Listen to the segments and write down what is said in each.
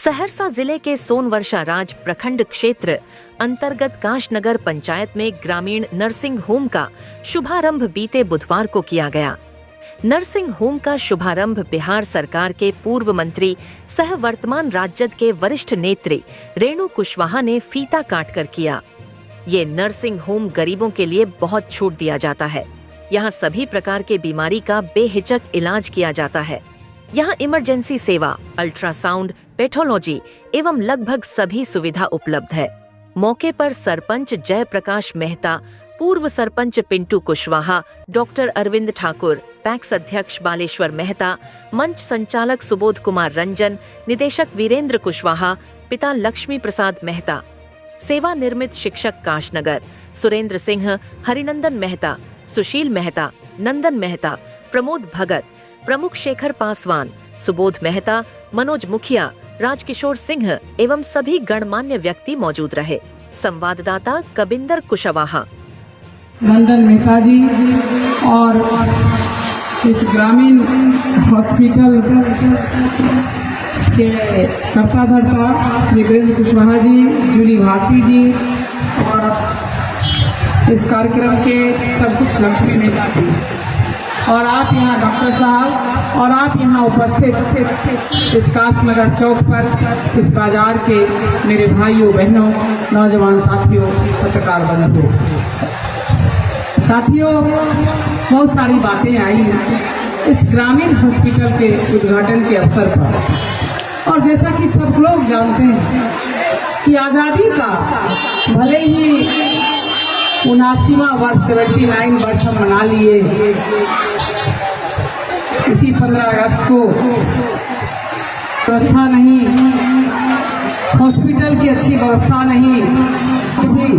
सहरसा जिले के सोनवर्षा राज प्रखंड क्षेत्र अंतर्गत काशनगर पंचायत में ग्रामीण नर्सिंग होम का शुभारंभ बीते बुधवार को किया गया। नर्सिंग होम का शुभारंभ बिहार सरकार के पूर्व मंत्री सह वर्तमान राजद के वरिष्ठ नेत्री रेणु कुशवाहा ने फीता काटकर किया। ये नर्सिंग होम गरीबों के लिए बहुत छूट दिया जाता है। यहाँ सभी प्रकार के बीमारी का बेहिचक इलाज किया जाता है। यहाँ इमरजेंसी सेवा, अल्ट्रासाउंड, पैथोलॉजी एवं लगभग सभी सुविधा उपलब्ध है। मौके पर सरपंच जयप्रकाश मेहता, पूर्व सरपंच पिंटू कुशवाहा, डॉक्टर अरविंद ठाकुर, पैक्स अध्यक्ष बालेश्वर मेहता, मंच संचालक सुबोध कुमार रंजन, निदेशक वीरेंद्र कुशवाहा, पिता लक्ष्मी प्रसाद मेहता, सेवा निर्मित शिक्षक काशनगर सुरेंद्र सिंह, हरिनंदन मेहता, सुशील मेहता, नंदन मेहता, प्रमोद भगत, प्रमुख शेखर पासवान, सुबोध मेहता, मनोज मुखिया, राजकिशोर सिंह एवं सभी गणमान्य व्यक्ति मौजूद रहे। संवाददाता कबिंदर कुशवाहा। नंदन मेहता जी और इस ग्रामीण हॉस्पिटल के कर्ता धर्ता श्री वीरेंद्र कुशवाहा जी, जूली भारती जी और इस कार्यक्रम के सब कुछ लक्ष्मी मेहता जी और आप यहाँ डॉक्टर साहब और आप यहाँ उपस्थित इस काशनगर चौक पर इस बाजार के मेरे भाइयों बहनों, नौजवान साथियों, पत्रकार बंधुओं, साथियों, बहुत सारी बातें आई इस ग्रामीण हॉस्पिटल के उद्घाटन के अवसर पर। और जैसा कि सब लोग जानते हैं कि आज़ादी का भले ही 79वां वर्ष 79 वर्ष हम मना लिए। इसी 15 अगस्त को व्यवस्था नहीं, हॉस्पिटल की अच्छी व्यवस्था नहीं थी।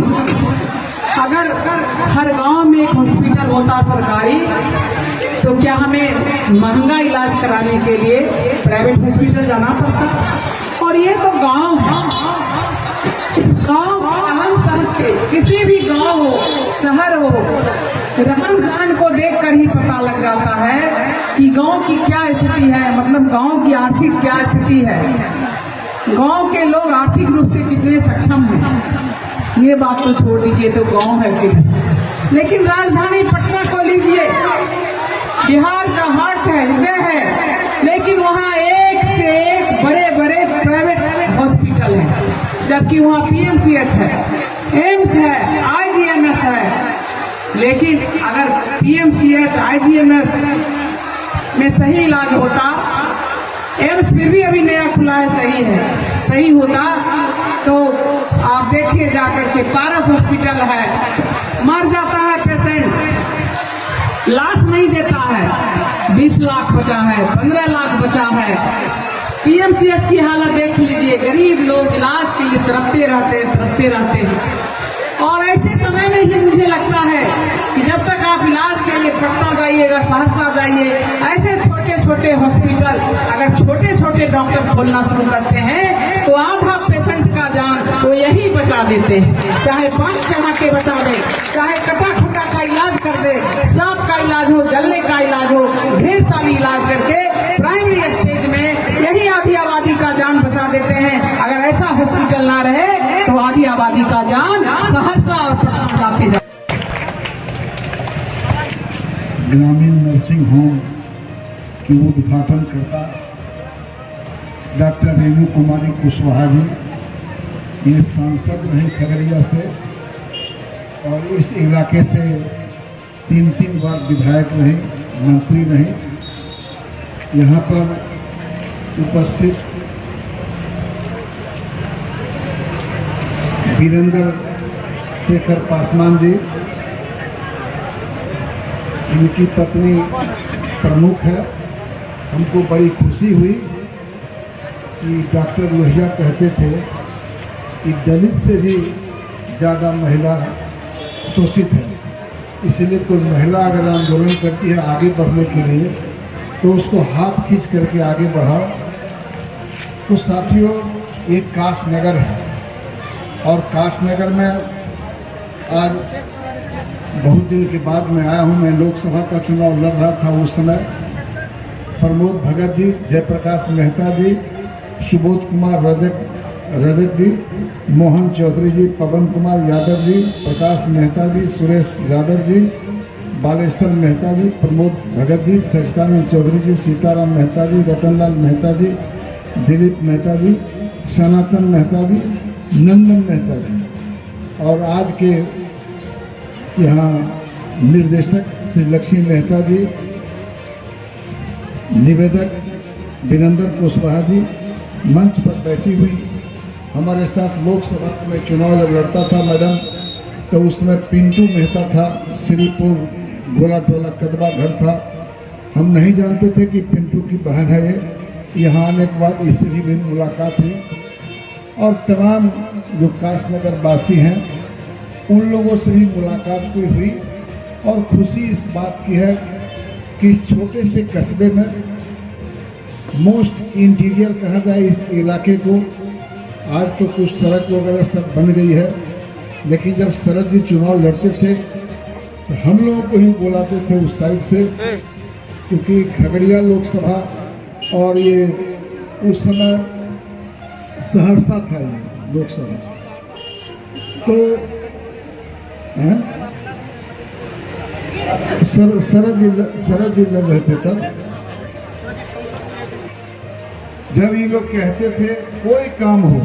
अगर हर गांव में एक हॉस्पिटल होता सरकारी, तो क्या हमें महंगा इलाज कराने के लिए प्राइवेट हॉस्पिटल जाना पड़ता? और ये तो गांव है। इस गांव रहन सहन के, किसी भी गांव हो, शहर हो, रहन सहन को देखकर ही पता लग जाता है कि गांव की क्या स्थिति है, मतलब गांव की आर्थिक क्या स्थिति है, गांव के लोग आर्थिक रूप से कितने सक्षम हैं। ये बात तो छोड़ दीजिए, तो गांव है फिर। लेकिन राजधानी पटना को लीजिए, बिहार का हार्ट है, हृदय है, लेकिन वहाँ एक से एक बड़े बड़े प्राइवेट हॉस्पिटल हैं, जबकि वहाँ पीएमसीएच है, एम्स है, आईजीएमएस है। लेकिन अगर पीएमसीएच, आईजीएमएस में सही इलाज होता, एम्स फिर भी अभी नया खुला है, सही होता, तो आप देखिए जाकर के पारस हॉस्पिटल है, मर जाता है पेशेंट, लाश नहीं देता है, 20 लाख बचा है, 15 लाख बचा है। पीएमसीएच की हालत देख लीजिए, गरीब लोग इलाज के लिए तरसते रहते हैं। और ऐसे समय में ही मुझे लगता है कि जब तक आप इलाज के लिए पटना जाइएगा, सहरसा जाइए, ऐसे छोटे छोटे हॉस्पिटल अगर छोटे छोटे डॉक्टर खोलना शुरू करते हैं, तो आधा पेशेंट का जान वो यही बचा देते हैं। चाहे 5 चढ़ा के बचा दे, चाहे कटा खुटा का इलाज कर दे, सांप का इलाज हो, जलने का इलाज हो, ढेर सारी इलाज करके प्राइमरी स्टेज में यही आधी आबादी का जान बचा देते हैं। अगर ऐसा हॉस्पिटल ना रहे तो आधी आबादी का जान सहरसा जाते जाए। ग्रामीण नर्सिंग होम की उद्घाटन करता डॉक्टर रेणु कुमारी कुशवाहा जी, ये सांसद रहे खगड़िया से और इस इलाके से 3 बार विधायक रहे, मंत्री रहे। यहाँ पर उपस्थित वीरेंद्र शेखर पासवान जी, इनकी पत्नी प्रमुख है। हमको बड़ी खुशी हुई कि डॉक्टर लोहिया कहते थे कि दलित से भी ज़्यादा महिला शोषित है, इसलिए कोई महिला अगर आंदोलन करती है आगे बढ़ने के लिए, तो उसको हाथ खींच करके आगे बढ़ाओ। तो साथियों, एक काशनगर है और काशनगर में आज बहुत दिन के बाद मैं आया हूँ। मैं लोकसभा का चुनाव लड़ रहा था, उस समय प्रमोद भगत जी, जयप्रकाश मेहता जी, सुबोध कुमार रजक जी, मोहन चौधरी जी, पवन कुमार यादव जी, प्रकाश मेहता जी, सुरेश यादव जी, बालेश्वर मेहता जी, प्रमोद भगत जी, सचिदानंद चौधरी जी, सीताराम मेहता जी, रतनलाल मेहता जी, दिलीप मेहता जी, सनातन मेहता जी, नंदन मेहता जी और आज के यहाँ निर्देशक श्री लक्ष्मी मेहता जी, निवेदक विनंदन कुशवाहा जी मंच पर बैठी हुई। हमारे साथ लोकसभा में चुनाव जब लड़ता था मैडम, तो उसमें पिंटू मेहता था, श्रीपुर गोला टोला कदवा घर था। हम नहीं जानते थे कि पिंटू की बहन है ये। यहाँ आने के बाद इससे भी मुलाकात हुई और तमाम जो काशनगर वासी हैं उन लोगों से भी मुलाकात हुई और खुशी इस बात की है कि इस छोटे से कस्बे में मोस्ट इंटीरियर कहा जाए इस इलाके को। आज तो कुछ सड़क वगैरह सब बन गई है, लेकिन जब शरद जी चुनाव लड़ते थे तो हम लोगों को ही बुलाते थे उस साइड से, क्योंकि खगड़िया लोकसभा और ये उस समय सहरसा था ये लोकसभा। तो शरद जी लड़ रहे थे तब, जब ये लोग कहते थे कोई काम हो,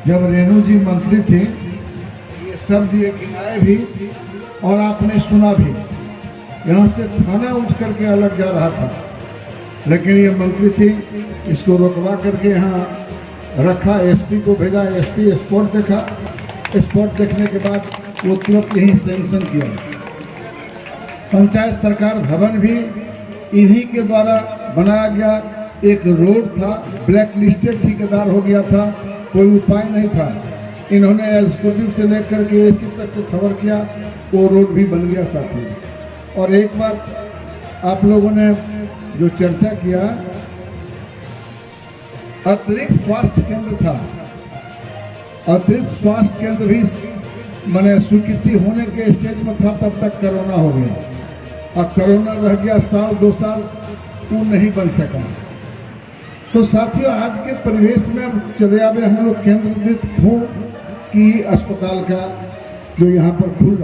जब रेणु जी मंत्री थे ये सब दिए गिनाए भी और आपने सुना भी। यहाँ से थाना उठ करके अलग जा रहा था, लेकिन ये मंत्री थी, इसको रोकवा करके यहाँ रखा, एसपी को भेजा, एसपी स्पॉट देखा, स्पॉट देखने के बाद वो तुरंत यहीं सैंक्शन किया। पंचायत सरकार भवन भी इन्हीं के द्वारा बनाया गया। एक रोड था, ब्लैक लिस्टेड ठेकेदार हो गया था, कोई उपाय नहीं था। इन्होंने एग्जीक्यूटिव से लेकर के एसी तक को खबर किया, वो रोड भी बन गया साथी। और एक बात आप लोगों ने जो चर्चा किया, अतिरिक्त स्वास्थ्य केंद्र था, अतिरिक्त स्वास्थ्य केंद्र भी मैंने स्वीकृति होने के स्टेज में था, तब तक कोरोना हो गया और कोरोना रह गया साल 2 साल, वो नहीं बन सका। तो साथियों आज के परिवेश में चले आवे हम लोग केंद्रित हो कि अस्पताल का जो यहाँ पर खुल रहा